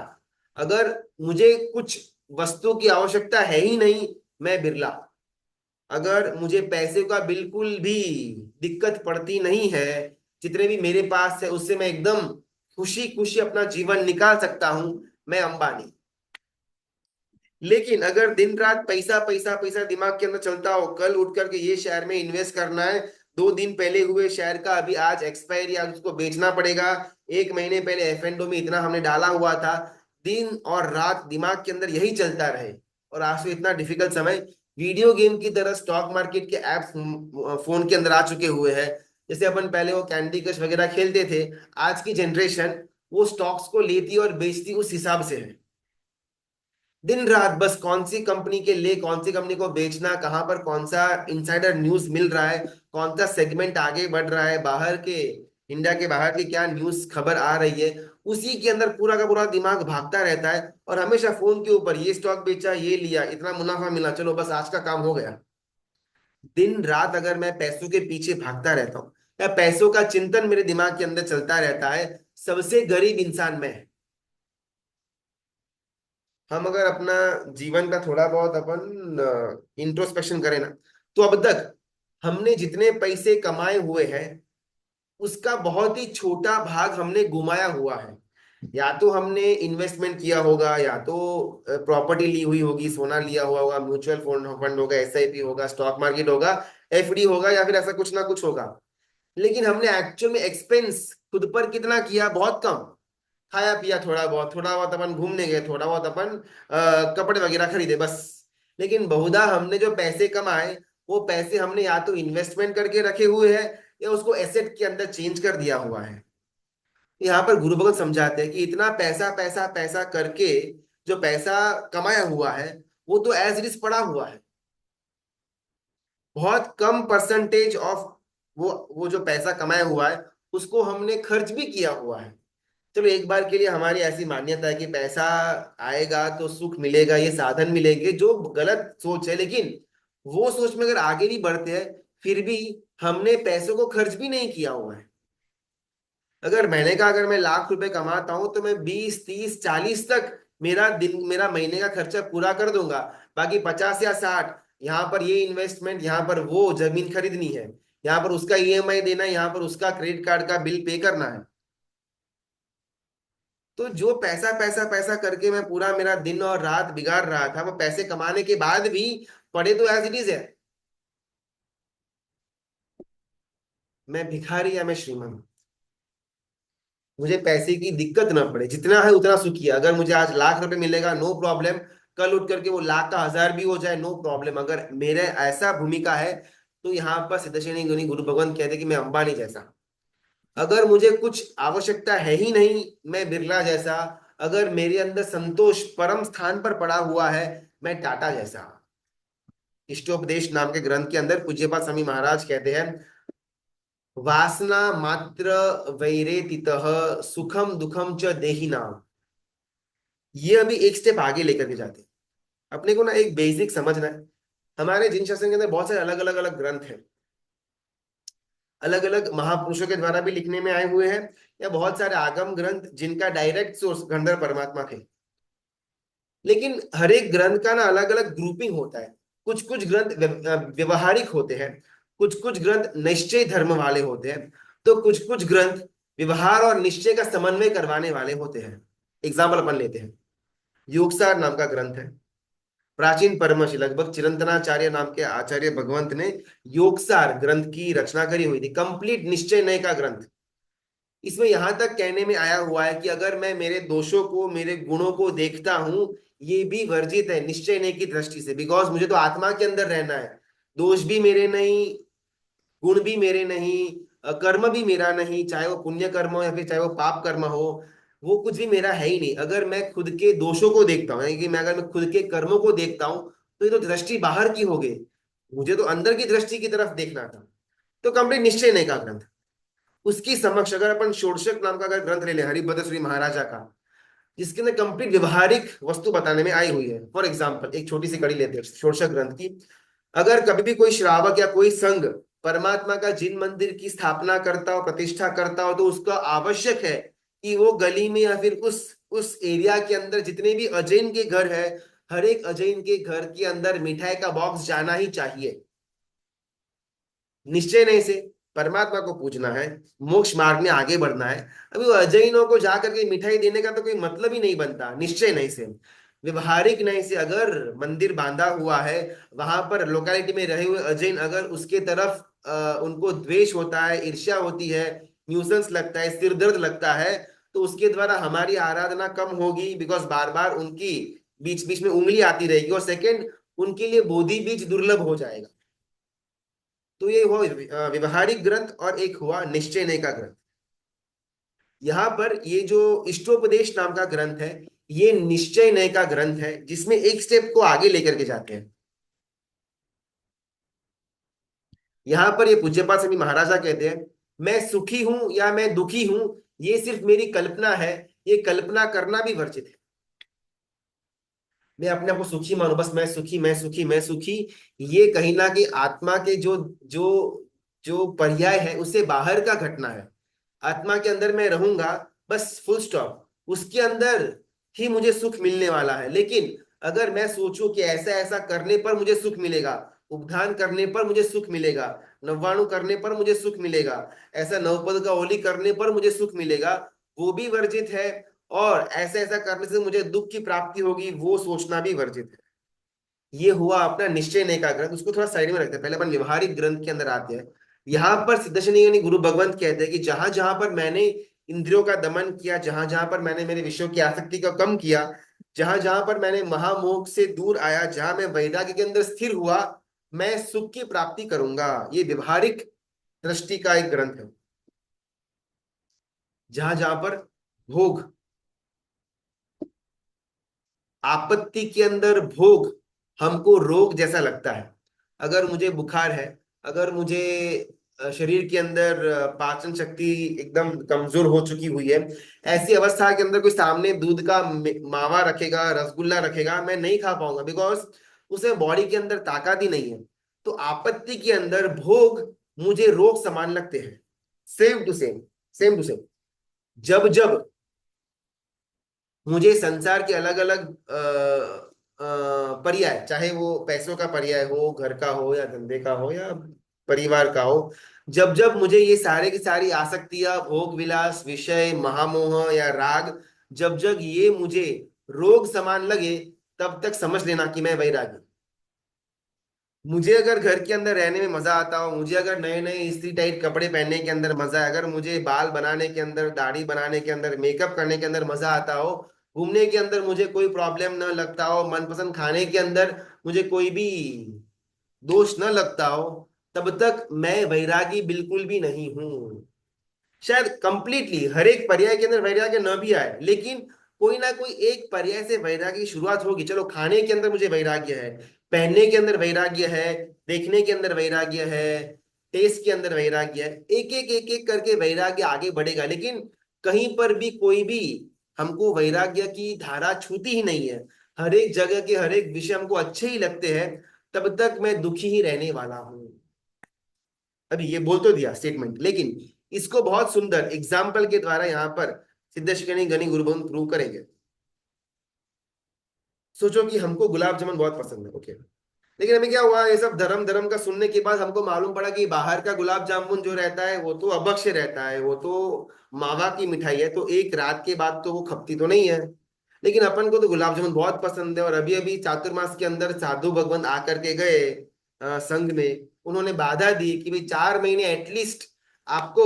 अगर मुझे कुछ वस्तु की आवश्यकता है ही नहीं मैं बिरला, अगर मुझे पैसे का बिल्कुल भी दिक्कत पड़ती नहीं है, जितने भी मेरे पास है उससे मैं एकदम खुशी खुशी अपना जीवन निकाल सकता हूं, मैं अंबानी। लेकिन अगर दिन रात पैसा पैसा पैसा दिमाग के अंदर चलता हो, कल उठ करके ये शेयर में इन्वेस्ट करना है, 2 दिन पहले हुए शेयर का अभी आज एक्सपायरी, आज उसको बेचना पड़ेगा, 1 महीने पहले एफ&ओ में इतना हमने डाला हुआ था, दिन और रात दिमाग के अंदर यही चलता रहे। और आज तो इतना डिफिकल्ट समय, वीडियो गेम की तरह स्टॉक मार्केट के एप्स फोन के अंदर आ चुके हुए हैं। जैसे अपन पहले वो कैंडी क्रश वगैरह खेलते थे, आज की जनरेशन वो स्टॉक्स को लेती और बेचती उस हिसाब से है। दिन रात बस कौन सी कंपनी के लिए कौन सी कंपनी को बेचना, कहां पर कौन सा इनसाइडर न्यूज मिल रहा है, कौन सा सेगमेंट आगे बढ़ रहा है, बाहर के, इंडिया के बाहर की क्या न्यूज खबर आ रही है, उसी के अंदर पूरा का पूरा दिमाग भागता रहता है। और हमेशा फोन के ऊपर ये स्टॉक बेचा, ये लिया, इतना मुनाफा मिला, चलो बस आज का काम हो गया। दिन रात अगर मैं पैसों के पीछे भागता रहता हूँ या पैसों का चिंतन मेरे दिमाग के अंदर चलता रहता है, सबसे गरीब इंसान मैं। हम अगर अपना जीवन का थोड़ा बहुत अपन इंट्रोस्पेक्शन करें ना, तो अब तक हमने जितने पैसे कमाए हुए हैं उसका बहुत ही छोटा भाग हमने घुमाया हुआ है। या तो हमने इन्वेस्टमेंट किया होगा, या तो प्रॉपर्टी ली हुई होगी, सोना लिया हुआ होगा, म्यूचुअल फंड फंड होगा, एसआईपी होगा, स्टॉक मार्केट होगा, एफडी होगा, या फिर ऐसा कुछ ना कुछ होगा। लेकिन हमने एक्चुअल में एक्सपेंस खुद पर कितना किया, बहुत कम। खाया पिया थोड़ा बहुत अपन घूमने गए, थोड़ा बहुत अपन कपड़े वगैरह खरीदे बस। लेकिन बहुधा हमने जो पैसे कमाए, वो पैसे हमने या तो इन्वेस्टमेंट करके रखे हुए हैं या उसको एसेट के अंदर चेंज कर दिया हुआ है। यहाँ पर गुरु भगत समझाते हैं कि इतना पैसा पैसा पैसा करके जो पैसा कमाया हुआ है वो तो एज इट इज पड़ा हुआ है। बहुत कम परसेंटेज ऑफ वो जो पैसा कमाया हुआ है उसको हमने खर्च भी किया हुआ है। चलो एक बार के लिए हमारी ऐसी मान्यता है कि पैसा आएगा तो सुख मिलेगा, ये साधन मिलेंगे, जो गलत सोच है। लेकिन वो सोच में अगर आगे नहीं बढ़ते हैं, फिर भी हमने पैसों को खर्च भी नहीं किया हुआ है। अगर महीने का, अगर मैं लाख रुपए कमाता हूं तो मैं 20 30 40 तक मेरा दिन, मेरा महीने का खर्चा पूरा कर दूंगा। बाकी 50 या 60 यहाँ पर ये इन्वेस्टमेंट, यहाँ पर वो जमीन खरीदनी है, यहाँ पर उसका ईएमआई देना है, यहाँ पर उसका क्रेडिट कार्ड का बिल पे करना है। तो जो पैसा पैसा पैसा करके मैं पूरा मेरा दिन और रात बिगाड़ रहा था, वो पैसे कमाने के बाद भी पड़े तो एज इट इज है। मैं भिखारी या मैं श्रीमंत, मुझे पैसे की दिक्कत ना पड़े, जितना है उतना सुखी है। अगर मुझे आज लाख रुपए मिलेगा, नो प्रॉब्लम, कल उठ करके वो लाख का 1000 भी हो जाए, नो प्रॉब्लम। अगर मेरे ऐसा भूमिका है तो यहाँ पर सिद्धश्रेणी गुनी गुरु भगवान कहते हैं कि मैं अंबानी जैसा। अगर मुझे कुछ आवश्यकता है ही नहीं, मैं बिरला जैसा। अगर मेरे अंदर संतोष परम स्थान पर पड़ा हुआ है, मैं टाटा जैसा। इष्टोपदेश नाम के ग्रंथ के अंदर पूज्यपाद स्वामी महाराज कहते हैं, वासना मात्र वैरेतितः सुखम दुखम च देहिनाम। ये अभी एक स्टेप आगे लेकर के जाते हैं। अपने को ना एक बेसिक समझना है, हमारे जिन शास्त्र के अंदर बहुत सारे अलग अलग अलग ग्रंथ हैं, अलग अलग महापुरुषों के द्वारा भी लिखने में आए हुए हैं, या बहुत सारे आगम ग्रंथ जिनका डायरेक्ट सोर्स गंधर्व परमात्मा थे। लेकिन हर एक ग्रंथ का ना अलग अलग ग्रुपिंग होता है। कुछ कुछ ग्रंथ व्यवहारिक होते हैं, कुछ कुछ ग्रंथ निश्चय धर्म वाले होते हैं, तो कुछ कुछ ग्रंथ व्यवहार और निश्चय का समन्वय करवाने वाले होते हैं। एग्जाम्पल अपन लेते हैं, योगसार नाम का ग्रंथ है, प्राचीन परमर्षि लगभग चिरंतनाचार्य नाम के आचार्य भगवंत ने योगसार ग्रंथ की रचना करी हुई थी, कंप्लीट निश्चय नय का ग्रंथ। इसमें यहां तक कहने में आया हुआ है कि अगर मैं मेरे दोषों को, मेरे गुणों को देखता हूं, ये भी वर्जित है निश्चय नय की दृष्टि से, बिकॉज मुझे तो आत्मा के अंदर रहना है। दोष भी मेरे नहीं, गुण भी मेरे नहीं, कर्म भी मेरा नहीं, चाहे वो पुण्य कर्म हो या फिर चाहे वो पाप कर्म हो, वो कुछ भी मेरा है ही नहीं। अगर मैं खुद के दोषों को देखता हूँ, यानी कि मैं अगर मैं खुद के कर्मों को देखता हूँ, तो ये तो दृष्टि बाहर की हो गई, मुझे तो अंदर की दृष्टि की तरफ देखना था। तो कंप्लीट निश्चय नहीं का ग्रंथ। उसकी समक्ष अगर अपन षोडशक नाम का अगर ग्रंथ ले ले हरिभद्र श्री महाराजा का, जिसके अंदर कंप्लीट व्यवहारिक वस्तु बताने में आई हुई है। फॉर एग्जाम्पल एक छोटी सी कड़ी लेते हैं षोडशक ग्रंथ की। अगर कभी भी कोई श्रावक या कोई संघ परमात्मा का जिन मंदिर की स्थापना करता हो, प्रतिष्ठा करता हो, तो उसका आवश्यक है कि वो गली में या फिर उस एरिया के अंदर जितने भी अजैन के घर है, हर एक अजैन के घर के अंदर मिठाई का बॉक्स जाना ही चाहिए। निश्चय नहीं से परमात्मा को पूजना है, मोक्ष मार्ग में आगे बढ़ना है। अभी वो अजैनों को जाकर के मिठाई देने का तो कोई मतलब ही नहीं बनता। निश्चय नहीं से, व्यवहारिक नहीं से अगर मंदिर बांधा हुआ है, वहां पर लोकेलिटी में रहे हुए अजैन अगर उसके तरफ उनको द्वेष होता है, ईर्ष्या होती है, न्यूसेंस लगता है, सिरदर्द लगता है, तो उसके द्वारा हमारी आराधना कम होगी, बिकॉज बार बार उनकी बीच बीच में उंगली आती रहेगी। और सेकंड, उनके लिए बोधि बीज दुर्लभ हो जाएगा। तो ये हुआ व्यवहारिक ग्रंथ, और एक हुआ निश्चय नय का ग्रंथ। यहां पर ये जो इष्टोपदेश नाम का ग्रंथ है, ये निश्चय नय का ग्रंथ है, जिसमें एक स्टेप को आगे लेकर के जाते हैं। यहां पर ये पूज्यपाद स्वामी महाराजा कहते हैं, मैं सुखी हूं या मैं दुखी हूं, ये सिर्फ मेरी कल्पना है, ये कल्पना करना भी वर्जित है। मैं अपने आप को सुखी मानू, बस मैं सुखी, मैं सुखी, मैं सुखी, ये कहीं ना कहीं आत्मा के जो जो जो पर्याय है उससे बाहर का घटना है। आत्मा के अंदर मैं रहूंगा, बस फुल स्टॉप, उसके अंदर ही मुझे सुख मिलने वाला है। लेकिन अगर मैं सोचूं कि ऐसा ऐसा करने पर मुझे सुख मिलेगा, उपधान करने पर मुझे सुख मिलेगा, नव्वाणु करने पर मुझे सुख मिलेगा, ऐसा नवपद का होली करने पर मुझे सुख मिलेगा, वो भी वर्जित है। और ऐसा ऐसा करने से मुझे दुख की प्राप्ति होगी, वो सोचना भी वर्जित है। ये हुआ अपना निश्चय नहीं का ग्रंथ, उसको थोड़ा साइड में रखते हैं, पहले अपन व्यवहारिक ग्रंथ के अंदर आते हैं। यहाँ पर सिद्धशनि यानी गुरु भगवंत कहते हैं कि जहां जहां पर मैंने इंद्रियों का दमन किया, जहां जहां पर मैंने मेरे विषयों की आसक्ति को कम किया, जहां जहां पर मैंने महामोह से दूर आया, जहां मैं वैराग्य के अंदर स्थिर हुआ, मैं सुख की प्राप्ति करूंगा। ये व्यवहारिक दृष्टि का एक ग्रंथ है। जहां जहां पर भोग, आपत्ति के अंदर भोग हमको रोग जैसा लगता है। अगर मुझे बुखार है, अगर मुझे शरीर के अंदर पाचन शक्ति एकदम कमजोर हो चुकी हुई है, ऐसी अवस्था के अंदर कोई सामने दूध का मावा रखेगा, रसगुल्ला रखेगा, मैं नहीं खा पाऊंगा, बिकॉज उसे बॉडी के अंदर ताकत ही नहीं है। तो आपत्ति के अंदर भोग मुझे रोग समान लगते हैं। Same to same, same to same. जब जब मुझे संसार के अलग अलग पर्याय, चाहे वो पैसों का पर्याय हो, घर का हो या धंधे का हो या परिवार का हो, जब जब मुझे ये सारे की सारी आसक्तियां, भोग विलास, विषय, महामोह या राग, जब जब ये मुझे रोग समान लगे, तब तक समझ लेना कि मैं वैरागी। मुझे अगर घर के अंदर रहने में मजा आता हो, मुझे अगर नए नए इस्त्री टाइट कपड़े पहनने के अंदर मजा है, अगर मुझे बाल बनाने के अंदर, दाढ़ी बनाने के अंदर, मेकअप करने के अंदर मजा आता हो, घूमने के अंदर मुझे कोई प्रॉब्लम न लगता हो, मनपसंद खाने के अंदर मुझे कोई भी दोष न लगता हो, तब तक मैं वैरागी बिल्कुल भी नहीं हूं। शायद कंप्लीटली हर एक पर्याय के अंदर वैराग्य न भी आए, लेकिन कोई ना कोई एक पर्याय से वैराग्य की शुरुआत होगी। चलो खाने के अंदर मुझे वैराग्य है, पहनने के अंदर वैराग्य है, देखने के अंदर वैराग्य है, टेस्ट के अंदर वैराग्य है। एक एक करके वैराग्य आगे बढ़ेगा, लेकिन कहीं पर भी कोई भी हमको वैराग्य की धारा छूती ही नहीं है। हर एक जगह के हर एक विषय हमको अच्छे ही लगते हैं, तब तक मैं दुखी ही रहने वाला हूं। अभी ये बोल तो दिया स्टेटमेंट, लेकिन इसको बहुत सुंदर एग्जाम्पल के द्वारा यहाँ पर सिद्धेश्वरी गणी गुरुबंधु प्रूव करेंगे। सोचो कि हमको गुलाब जामुन बहुत पसंद है, ओके, लेकिन अभी क्या हुआ, ये सब धर्म धर्म का सुनने के बाद हमको मालूम पड़ा कि बाहर का गुलाब जामुन जो रहता है वो तो अभक्ष्य रहता है, वो तो मावा की मिठाई है, तो एक रात के बाद तो वो खपती तो नहीं है। लेकिन अपन को तो गुलाब जामुन बहुत पसंद है, और अभी अभी चातुर्मास के अंदर साधु भगवंत आकर के गए संघ में, उन्होंने बाधा दी कि भाई 4 महीने एटलीस्ट आपको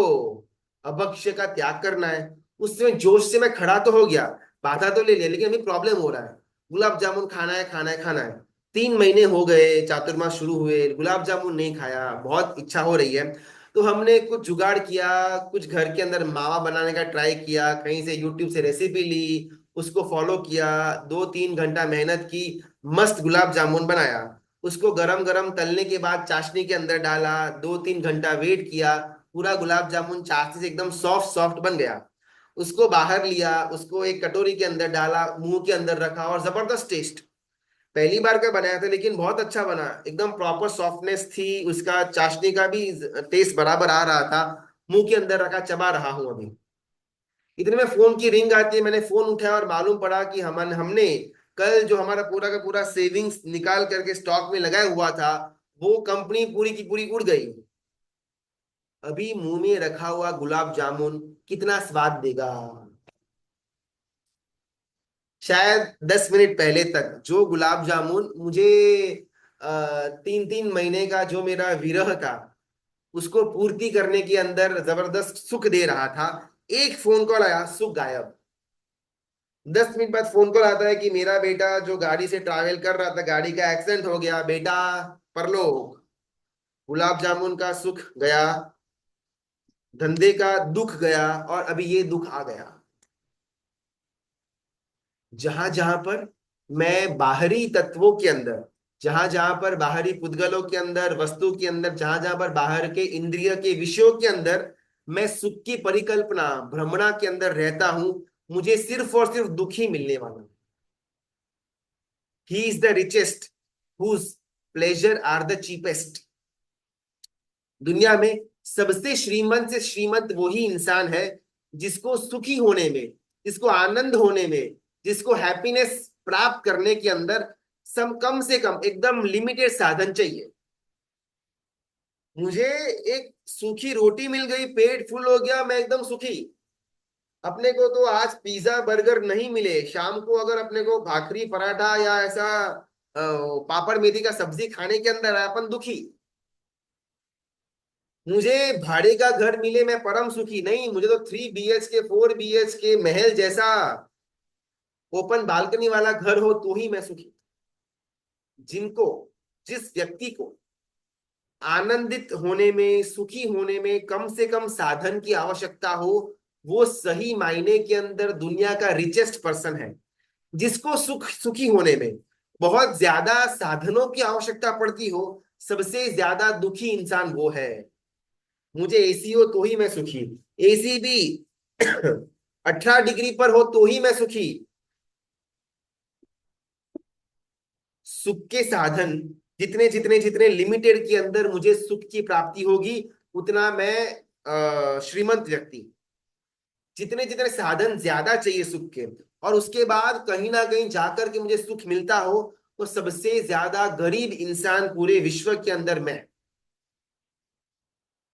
अभक्ष्य का त्याग करना है। उसमें जोश से मैं खड़ा तो हो गया, बाधा तो ले लिया, लेकिन अभी प्रॉब्लम हो रहा है, गुलाब जामुन खाना है खाना है खाना है। 3 महीने हो गए, चातुर्मास शुरू हुए, गुलाब जामुन नहीं खाया, बहुत इच्छा हो रही है। तो हमने कुछ जुगाड़ किया, कुछ घर के अंदर मावा बनाने का ट्राई किया, कहीं से यूट्यूब से रेसिपी ली, उसको फॉलो किया, 2-3 घंटा मेहनत की, मस्त गुलाब जामुन बनाया। उसको गरम गरम तलने के बाद चाशनी के अंदर डाला, 2-3 घंटा वेट किया, पूरा गुलाब जामुन चाशनी से एकदम सॉफ्ट सॉफ्ट बन गया। उसको बाहर लिया, उसको एक कटोरी के अंदर डाला, मुंह के अंदर रखा, और जबरदस्त टेस्ट। पहली बार का बनाया था लेकिन बहुत अच्छा बना, एकदम प्रॉपर सॉफ्टनेस थी उसका, चाशनी का भी टेस्ट बराबर आ रहा था। मुंह के अंदर रखा, चबा रहा हूं अभी। इतने में फोन की रिंग आती है, मैंने फोन उठाया और मालूम पड़ा कि हमने कल जो हमारा पूरा का पूरा सेविंग्स निकाल करके स्टॉक में लगाया हुआ था, वो कंपनी पूरी की पूरी उड़ गई। अभी मुंह में रखा हुआ गुलाब जामुन कितना स्वाद देगा। शायद 10 मिनट पहले तक जो गुलाब जामुन मुझे 3-3 महीने का जो मेरा विरह था उसको पूर्ति करने के अंदर जबरदस्त सुख दे रहा था, एक फोन कॉल आया, सुख गायब। 10 मिनट बाद फोन कॉल आता है कि मेरा बेटा जो गाड़ी से ट्रैवल कर रहा था, गाड़ी का एक्सीडेंट हो गया, बेटा परलोक। गुलाब जामुन का सुख गया, धंधे का दुख गया, और अभी ये दुख आ गया। जहां जहां पर मैं बाहरी तत्वों के अंदर, जहां जहां पर बाहरी पुद्गलों के अंदर, वस्तु के अंदर, जहां जहां पर बाहर के इंद्रिय के विषयों के अंदर मैं सुख की परिकल्पना भ्रमणा के अंदर रहता हूं, मुझे सिर्फ और सिर्फ दुख ही मिलने वाला। He is the richest whose pleasure are the cheapest. दुनिया में सबसे श्रीमंत से श्रीमंत वही इंसान है जिसको सुखी होने में, जिसको आनंद होने में, जिसको हैप्पीनेस प्राप्त करने के अंदर सम कम से कम एकदम लिमिटेड साधन चाहिए। मुझे एक सूखी रोटी मिल गई, पेट फुल हो गया, मैं एकदम सुखी। अपने को तो आज पिज्जा बर्गर नहीं मिले, शाम को अगर अपने को भाकरी पराठा या ऐसा पापड़ मेथी का सब्जी खाने के अंदर है, अपन दुखी। मुझे भाड़े का घर मिले, मैं परम सुखी नहीं, मुझे तो 3 BHK 4 BHK महल जैसा ओपन बालकनी वाला घर हो तो ही मैं सुखी। जिनको, जिस व्यक्ति को आनंदित होने में, सुखी होने में कम से कम साधन की आवश्यकता हो, वो सही मायने के अंदर दुनिया का रिचेस्ट पर्सन है। जिसको सुखी होने में बहुत ज्यादा साधनों की आवश्यकता पड़ती हो, सबसे ज्यादा दुखी इंसान वो है। मुझे एसी हो तो ही मैं सुखी, एसी भी 18 डिग्री पर हो तो ही मैं सुखी। सुख के साधन जितने जितने जितने लिमिटेड के अंदर मुझे सुख की प्राप्ति होगी, उतना मैं श्रीमंत व्यक्ति। जितने जितने साधन ज्यादा चाहिए सुख के, और उसके बाद कहीं ना कहीं जाकर के मुझे सुख मिलता हो, तो सबसे ज्यादा गरीब इंसान पूरे विश्व के अंदर मैं।